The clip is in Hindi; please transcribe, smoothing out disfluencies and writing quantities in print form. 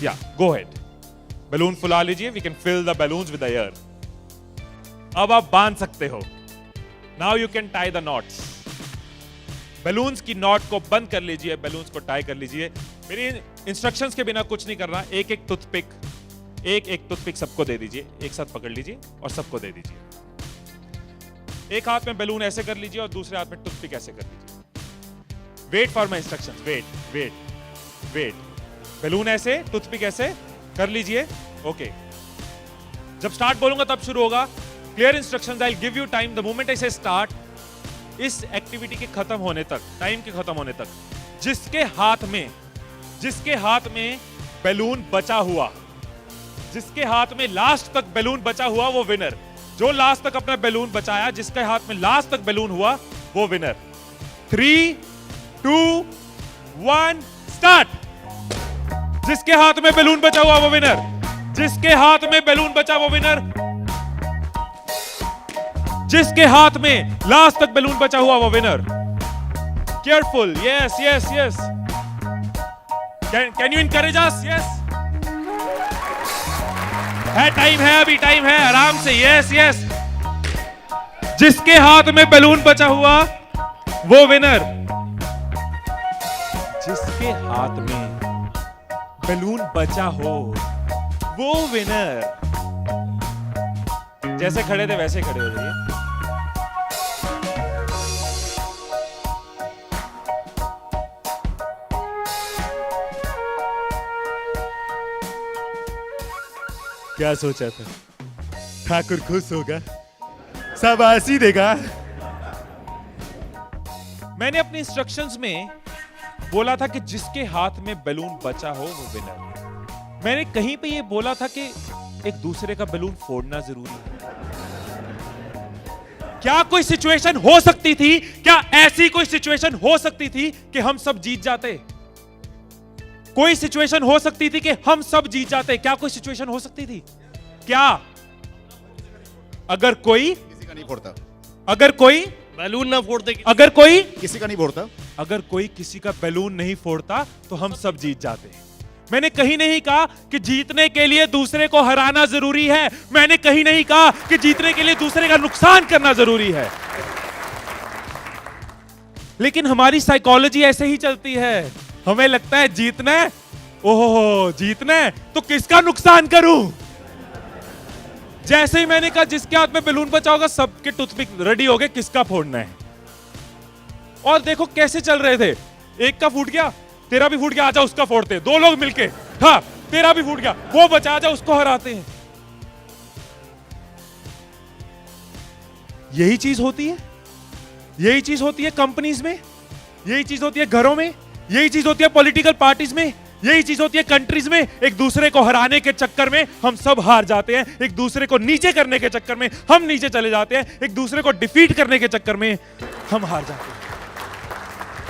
या गो हेड, बैलून फुला लीजिए, we can fill the balloons with air. अब आप बांध सकते हो। Now you can tie the knots. Balloons की नॉट को बंद कर लीजिए, बैलून्स को टाई कर लीजिए। मेरी इंस्ट्रक्शंस के बिना कुछ नहीं करना। एक एक टूथपिक सबको दे दीजिए, एक साथ पकड़ लीजिए और सबको दे दीजिए। एक हाथ में बैलून ऐसे कर लीजिए और दूसरे हाथ में टूथपिक ऐसे कर लीजिए। Wait for my instructions, wait wait wait. Balloon ऐसे, टूथपिक ऐसे कर लीजिए। ओके, जब स्टार्ट बोलूंगा तब शुरू होगा। Clear instructions, I will give you time the moment I से स्टार्ट। इस एक्टिविटी के खत्म होने तक, टाइम के खत्म होने तक, जिसके हाथ में बैलून बचा हुआ, जिसके हाथ में लास्ट तक बैलून बचा हुआ वो विनर। जो लास्ट तक अपना बैलून बचाया, जिसके हाथ में लास्ट तक बैलून हुआ वो विनर। 3, 2, 1 स्टार्ट। जिसके हाथ में बैलून बचा हुआ वो विनर, जिसके हाथ में बैलून बचा वो विनर, जिसके हाथ में लास्ट तक बैलून बचा हुआ वो winner. Careful, yes yes yes. Can you encourage us? Yes, है टाइम है, अभी टाइम है, आराम से। Yes yes. जिसके हाथ में बैलून बचा हुआ वो विनर, जिसके हाथ में बैलून बचा हो वो विनर। जैसे खड़े थे वैसे खड़े हो जाइए। क्या सोचा था? ठाकुर खुश होगा, शाबाशी देगा। मैंने अपने इंस्ट्रक्शंस में बोला था कि जिसके हाथ में बैलून बचा हो वो विनर। मैंने कहीं पे ये बोला था कि एक दूसरे का बैलून फोड़ना जरूरी है। क्या कोई सिचुएशन हो सकती थी, क्या ऐसी कोई सिचुएशन हो सकती थी कि हम सब जीत जाते? कोई सिचुएशन हो सकती थी कि हम सब जीत जाते? क्या कोई सिचुएशन हो सकती थी? क्या? अगर कोई किसी का नहीं फोड़ता, अगर कोई बैलून ना फोड़ते, अगर कोई किसी का नहीं फोड़ता, अगर कोई किसी का बैलून नहीं फोड़ता तो हम सब जीत जाते। मैंने कहीं नहीं कहा कि जीतने के लिए दूसरे को हराना जरूरी है। मैंने कहीं नहीं कहा कि जीतने के लिए दूसरे का नुकसान करना जरूरी है। लेकिन हमारी साइकोलॉजी ऐसे ही चलती है। हमें लगता है जीतना है, ओहो जीतना है तो किसका नुकसान करूं। जैसे ही मैंने कहा जिसके हाथ में बैलून बचा होगा, सबके टूथपिक रेडी हो गए, किसका फोड़ना है। और देखो कैसे चल रहे थे। एक का फूट गया, तेरा भी फूट गया, आजा उसका फोड़ते। दो लोग मिलके, हाँ तेरा भी फूट गया, वो बचा, आजा उसको हराते हैं। यही चीज होती है, यही चीज होती है कंपनीज में, यही चीज होती है घरों में, यही चीज होती है पॉलिटिकल पार्टीज में, यही चीज होती है कंट्रीज में। एक दूसरे को हराने के चक्कर में हम सब हार जाते हैं। एक दूसरे को नीचे करने के चक्कर में हम नीचे चले जाते हैं। एक दूसरे को डिफीट करने के चक्कर में हम हार जाते हैं।